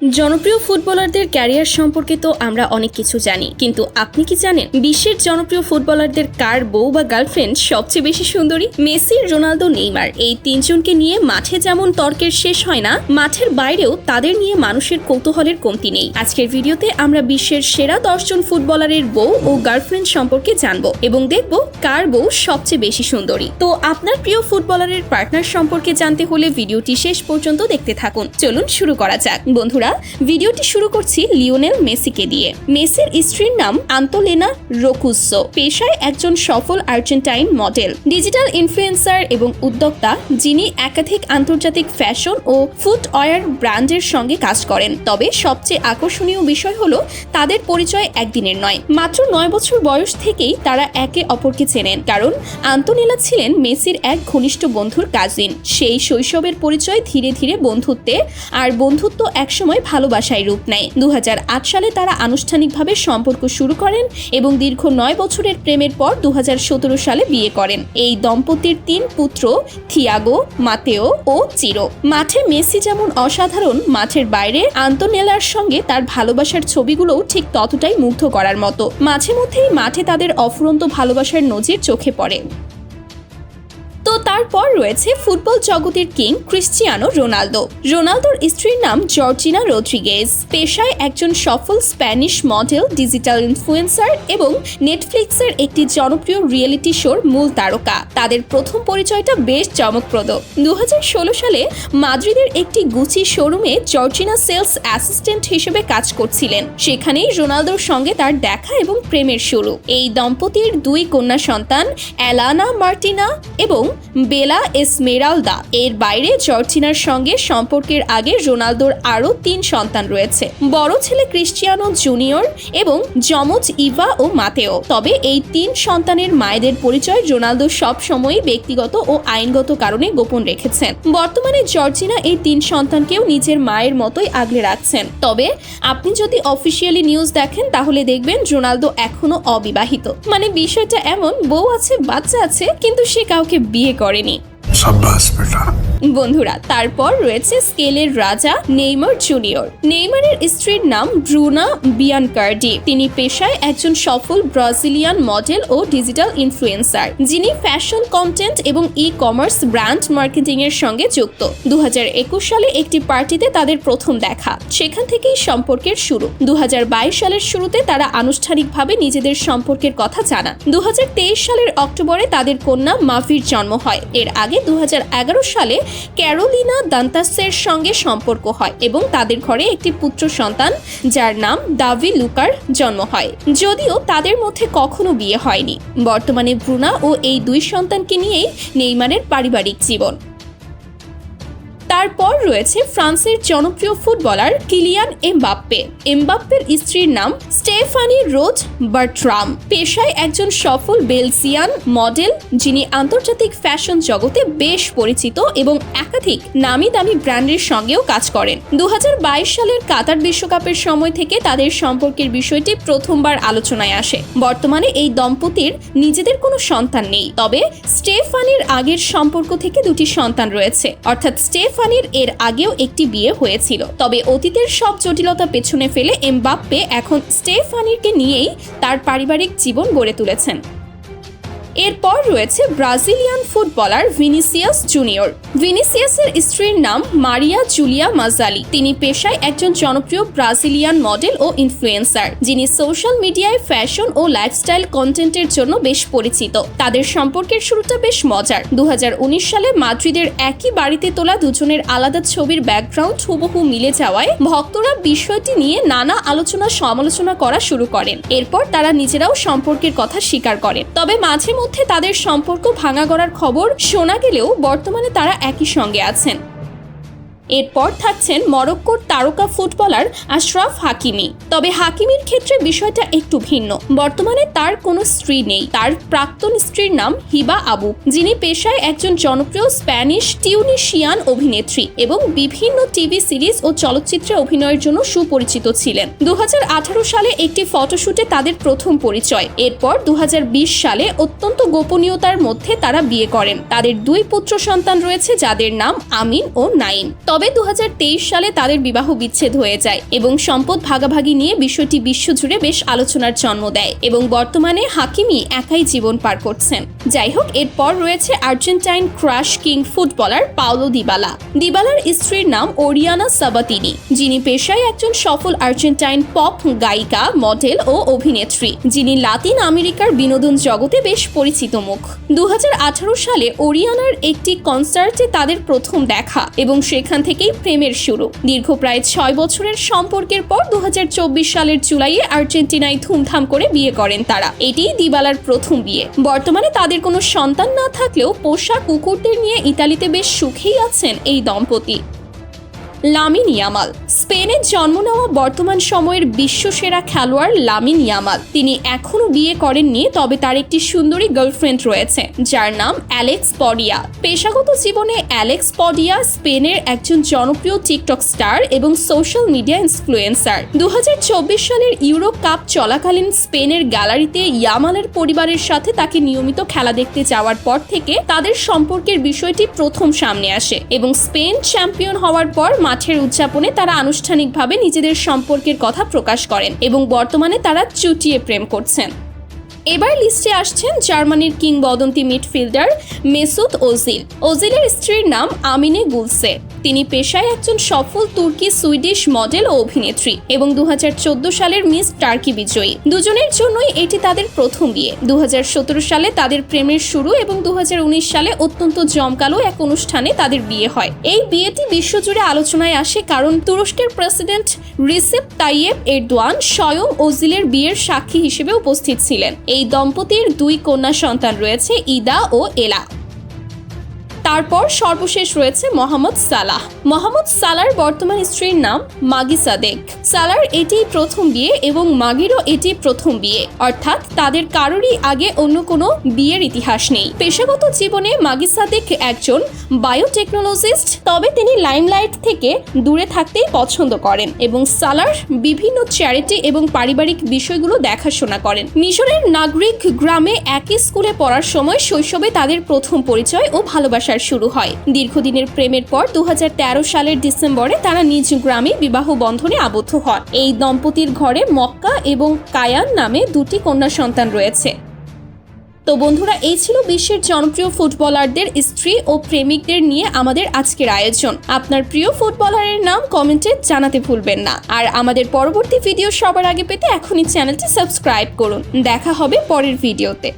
জনপ্রিয় ফুটবলারদের ক্যারিয়ার সম্পর্কে তো আমরা অনেক কিছু জানি, কিন্তু আপনি কি জানেন বিশ্বের জনপ্রিয় ফুটবলারদের কার বউ বা গার্লফ্রেন্ড সবচেয়ে বেশি সুন্দরী? মেসি, রোনালদো, নেইমার এই তিনজনকে নিয়ে মাঠে যেমন তর্কের শেষ হয় না, মাঠের বাইরেও তাদের নিয়ে মানুষের কৌতূহলের কমতি নেই। আজকের ভিডিওতে আমরা বিশ্বের সেরা 10 জন ফুটবলারের বউ ও গার্লফ্রেন্ড সম্পর্কে জানবো এবং দেখব কার বউ সবচেয়ে বেশি সুন্দরী। তো আপনার প্রিয় ফুটবলারের পার্টনার সম্পর্কে জানতে হলে ভিডিওটি শেষ পর্যন্ত দেখতে থাকুন। চলুন শুরু করা যাক। বন্ধুরা, ভিডিওটি শুরু করছি লিওনেল মেসিকে দিয়ে। মেসির স্ত্রীর নাম আন্তোলেনা রোকুজ্জো। পেশায় একজন সফল আর্জেন্টাইন মডেল, ডিজিটাল ইনফ্লুয়েন্সার এবং উদ্যোক্তা, যিনি একাধিক আন্তর্জাতিক ফ্যাশন ও ফুটওয়্যার ব্র্যান্ডের সঙ্গে কাজ করেন। তবে সবচেয়ে আকর্ষণীয় বিষয় হলো তাদের পরিচয় একদিনের নয়, মাত্র 9 বছর বয়স থেকেই তারা একে অপরকে চেনেন। কারণ আন্তোনেলা ছিলেন মেসির এক ঘনিষ্ঠ বন্ধুর কাজিন। সেই শৈশবের পরিচয় ধীরে ধীরে বন্ধুত্বে, আর বন্ধুত্ব একসময় ভালোবাসায় রূপ নেয়। 2008 সালে তারা আনুষ্ঠানিকভাবে সম্পর্ক শুরু করেন এবং দীর্ঘ 9 বছরের প্রেমের পর 2017 সালে বিয়ে করেন। এই দম্পতির 3 পুত্র, থিয়াগো, মাতেও ও চিরো। মাঠে মেসি যেমন অসাধারণ, মাঠের বাইরে আন্তোনেলার সঙ্গে তার ভালোবাসার ছবিগুলোও ঠিক ততটাই মুগ্ধ করার মতো। মাঝে মধ্যেই মাঠে তাদের অফুরন্ত ভালোবাসার নজির চোখে পড়ে। তো তারপর রয়েছে ফুটবল জগতের কিং ক্রিস্টিয়ানো রোনালদো। রোনালদোর স্ত্রীর নাম জর্জিনা রদ্রিগেজ। পেশায় একজন সফল স্প্যানিশ মডেল, ডিজিটাল ইনফ্লুয়েন্সার এবং নেটফ্লিক্সের একটি জনপ্রিয় রিয়েলিটি শোর মূল তারকা। তাদের প্রথম পরিচয়টা বেশ চমকপ্রদ। 2016 সালে মাদ্রিদের একটি গুচি শোরুমে জর্জিনা সেলস অ্যাসিস্ট্যান্ট হিসেবে কাজ করছিলেন। সেখানেই রোনালদোর সঙ্গে তার দেখা এবং প্রেমের শুরু। এই দম্পতির 2 কন্যা সন্তান, অ্যালানা মার্টিনা এবং বেলা এসমেরালদা। এর বাইরে জর্জিনার সঙ্গে সম্পর্কের আগে রোনালদোর আরও 3 সন্তান রয়েছে, বড় ছেলে ক্রিস্টিয়ানো জুনিয়র এবং যমজ ইভা ও মাতেও। তবে এই 3 সন্তানের মায়েদের পরিচয় রোনালদো সব সময়ই ব্যক্তিগত ও আইনগত কারণে গোপন রেখেছেন। বর্তমানে জর্জিনা এই 3 সন্তানকেও নিজের মায়ের মতোই আগলে রাখছেন। তবে আপনি যদি অফিসিয়ালি নিউজ দেখেন তাহলে দেখবেন রোনালদো এখনো অবিবাহিত। মানে বিষয়টা এমন, বউ আছে, বাচ্চা আছে, কিন্তু সে কাউকে বিয়ে করেনি। বন্ধুরা, তারপর রয়েছে স্কেলের রাজা নেইমার জুনিয়র। নেইমারের স্ত্রীর নাম ব্রুনা বিয়ানকার্ডি। তিনি পেশায় একজন সফল ব্রাজিলিয়ান মডেল ও ডিজিটাল ইনফ্লুয়েন্সার, যিনি ফ্যাশন কন্টেন্ট এবং ই-কমার্স ব্র্যান্ড মার্কেটিং এর সঙ্গে যুক্ত। 2021 সালে একটি পার্টিতে তাদের প্রথম দেখা, সেখান থেকেই সম্পর্কের শুরু। 2022 সালের শুরুতে তারা আনুষ্ঠানিকভাবে নিজেদের সম্পর্কের কথা জানান। 2023 সালের অক্টোবরে তাদের কন্যা মাভির জন্ম হয়। এর আগে 2011 সালে ক্যারোলিনা দান্তাসের সঙ্গে সম্পর্ক হয় এবং তাদের ঘরে একটি পুত্র সন্তান, যার নাম দাভি লুকার জন্ম হয়। যদিও তাদের মধ্যে কখনো বিয়ে হয়নি। বর্তমানে ব্রুনা ও এই 2 সন্তানকে নিয়েই নেইমারের পারিবারিক জীবন। তারপর রয়েছে ফ্রান্সের জনপ্রিয় ফুটবলার কিলিয়ান এমবাপ্পে। এমবাপ্পের স্ত্রীর নাম স্টেফানি রোজ বার্ট্রাম। পেশায় একজন সফল বেলজিয়ান মডেল, যিনি আন্তর্জাতিক ফ্যাশন জগতে বেশ পরিচিত এবং একাধিক নামি দামি ব্র্যান্ডের সঙ্গেও কাজ করেন। 2022 সালের কাতার বিশ্বকাপের সময় থেকে তাদের সম্পর্কের বিষয়টি প্রথমবার আলোচনায় আসে। বর্তমানে এই দম্পতির নিজেদের কোনো সন্তান নেই, তবে স্টেফানির আগের সম্পর্ক থেকে 2টি সন্তান রয়েছে, অর্থাৎ স্টেফানির এর আগেও একটি বিয়ে হয়েছিল। তবে অতীতের সব জটিলতা পেছনে ফেলে এমবাপ্পে এখন স্টেফানিকে নিয়েই তার পারিবারিক জীবন গড়ে তুলেছেন। এরপর রয়েছে ব্রাজিলিয়ান ফুটবলার ভিনিসিয়াস জুনিয়র। ভিনিসিয়াসের স্ত্রীর নাম মারিয়া জুলিয়া মাজালি। তিনি পেশায় একজন জনপ্রিয় ব্রাজিলিয়ান মডেল ও ইনফ্লুয়েন্সার, যিনি সোশ্যাল মিডিয়ায় ফ্যাশন ও লাইফস্টাইল কন্টেন্টের জন্য বেশ পরিচিত। তাদের সম্পর্কের শুরুটা বেশ মজার। 2019 সালে মাদ্রিদের একই বাড়িতে তোলা দুজনের আলাদা ছবির ব্যাকগ্রাউন্ড হুবহু মিলে যাওয়ায় ভক্তরা বিষয়টি নিয়ে নানা আলোচনা সমালোচনা করা শুরু করেন। এরপর তারা নিজেরাও সম্পর্কের কথা স্বীকার করেন। তবে মাঝে মধ্যে তাদের সম্পর্ক ভাঙা গড়ার খবর শোনা গেলেও বর্তমানে তারা একই সঙ্গে আছেন। এরপর থাকছেন মরক্কোর তারকা ফুটবলার আশরাফ হাকিমি। তবে হাকিমির ক্ষেত্রে বিষয়টা একটু ভিন্ন। বর্তমানে তার কোনো স্ত্রী নেই। তার প্রাক্তন স্ত্রীর নাম হিবা আবু, যিনি পেশায় একজন জনপ্রিয় স্প্যানিশ টিউনিশিয়ান অভিনেত্রী এবং বিভিন্ন টিভি সিরিজ ও চলচ্চিত্রে অভিনয়ের জন্য সুপরিচিত ছিলেন। 2018 সালে একটি ফটোশুটে তাদের প্রথম পরিচয়। এরপর 2020 সালে অত্যন্ত গোপনীয়তার মধ্যে তারা বিয়ে করেন। তাদের 2 পুত্র সন্তান রয়েছে, যাদের নাম আমিন ও নাইম। তবে 2023 সালে তাদের বিবাহ বিচ্ছেদ হয়ে যায় এবং সম্পদ ভাগাভাগি নিয়ে বিষয়টি বিশ্বজুড়ে বেশ আলোচনার জন্ম দেয় এবং বর্তমানে হাকিমি একাই জীবন পার করছেন। যাই হোক, এরপর রয়েছে Argentine crush king footballer Paulo Dybala. দিবালার স্ত্রীর নাম ওরিয়ানা সাবাতিনি, যিনি পেশায় একজন সফল আর্জেন্টাইন পপ গায়িকা, মডেল ও অভিনেত্রী, যিনি লাতিন আমেরিকার বিনোদন জগতে বেশ পরিচিত মুখ। 2018 সালে ওরিয়ানার একটি কনসার্টে তাদের প্রথম দেখা এবং সেখান থেকেই প্রেমের শুরু। দীর্ঘ প্রায় 6 বছরের সম্পর্কের পর 2024 সালের জুলাইয়ে আর্জেন্টিনায় ধুমধাম করে বিয়ে করেন তারা। এটিই দিবালার প্রথম বিয়ে। বর্তমানে তাদের কোনো সন্তান না থাকলেও পোষা কুকুরদের নিয়ে ইতালিতে বেশ সুখেই আছেন এই দম্পতি। Lamine Yamal. স্পেনে জন্ম নেওয়া বর্তমান সময়ের বিশ্বসেরা খেলোয়াড় লামিন ইয়ামাল। তিনি এখনো বিয়ে করেননি, তবে তার একটি সুন্দরী গার্লফ্রেন্ড রয়েছে যার নাম অ্যালেক্স পডিয়া। পেশাগত জীবনে অ্যালেক্স পডিয়া স্পেনের একজন জনপ্রিয় টিকটক স্টার এবং সোশ্যাল মিডিয়া ইনফ্লুয়েন্সার। 2024 সালের ইউরো কাপ চলাকালীন স্পেনের গ্যালারিতে ইয়ামালের পরিবারের সাথে তাকে নিয়মিত খেলা দেখতে যাওয়ার পর থেকে তাদের সম্পর্কের বিষয়টি প্রথম সামনে আসে এবং স্পেন চ্যাম্পিয়ন হওয়ার পর মাঠের উদযাপনে তারা আনুষ্ঠানিকভাবে নিজেদের সম্পর্কের কথা প্রকাশ করেন এবং বর্তমানে তারা চুটিয়ে প্রেম করছেন। এবার লিস্টে আসছেন জার্মানির কিংবদন্তি মিডফিল্ডার মেসুত ওজিল। ওজিলের স্ত্রীর নাম আমিনে গুলসে। তিনি পেশায় একজন সফল তুর্কি সুইডিশ মডেল ও অভিনেত্রী এবং 2014 সালের মিস টার্কি বিজয়ী। দুজনের জন্যই এটি তাদের প্রথম বিয়ে। 2017 সালে তাদের প্রেমের শুরু এবং 2019 সালে অত্যন্ত জমকালো এক অনুষ্ঠানে তাদের বিয়ে হয়। এই বিয়েটি বিশ্বজুড়ে আলোচনায় আসে কারণ তুরস্কের প্রেসিডেন্ট রিসেপ তাইয়েপ এরদোয়ান স্বয়ং ওজিলের বিয়ের সাক্ষী হিসেবে উপস্থিত ছিলেন। এই দম্পতির 2 কন্যা সন্তান রয়েছে, ইদা ও এলা। তারপর সর্বশেষ রয়েছে মোহাম্মদ সালাহ। মোহাম্মদ সালাহর বর্তমান স্ত্রীর নাম মাগি সাদেক। সালাহর এটি প্রথম বিয়ে এবং মাগিরও এটি প্রথম বিয়ে, অর্থাৎ তাদের কারোরই আগে অন্য কোনো বিয়ের ইতিহাস নেই। পেশাগত জীবনে মাগি সাদেক একজন বায়োটেকনোলজিস্ট, তবে তিনি লাইমলাইট থেকে দূরে থাকতেই পছন্দ করেন এবং সালাহ বিভিন্ন চ্যারিটি এবং পারিবারিক বিষয়গুলো দেখাশোনা করেন। মিশরের নাগরিক গ্রামে একই স্কুলে পড়ার সময় শৈশবে তাদের প্রথম পরিচয় ও ভালোবাসার শুরু হয়। দীর্ঘদিনের প্রেমের পর 2013 সালের ডিসেম্বরে তারা নিজ গ্রামে বিবাহ বন্ধনে আবদ্ধ হন। এই দম্পতির ঘরে মক্কা এবং কায়ান নামে 2টি কন্যা সন্তান রয়েছে। তো বন্ধুরা, এই ছিল বিশ্বের জনপ্রিয় ফুটবলারদের স্ত্রী ও প্রেমিকদের নিয়ে আমাদের আজকের আয়োজন। আপনার প্রিয় ফুটবলারের নাম কমেন্টে জানাতে ভুলবেন না। আর আমাদের পরবর্তী ভিডিও সবার আগে পেতে এখনই চ্যানেলটি সাবস্ক্রাইব করুন। দেখা হবে পরের ভিডিওতে।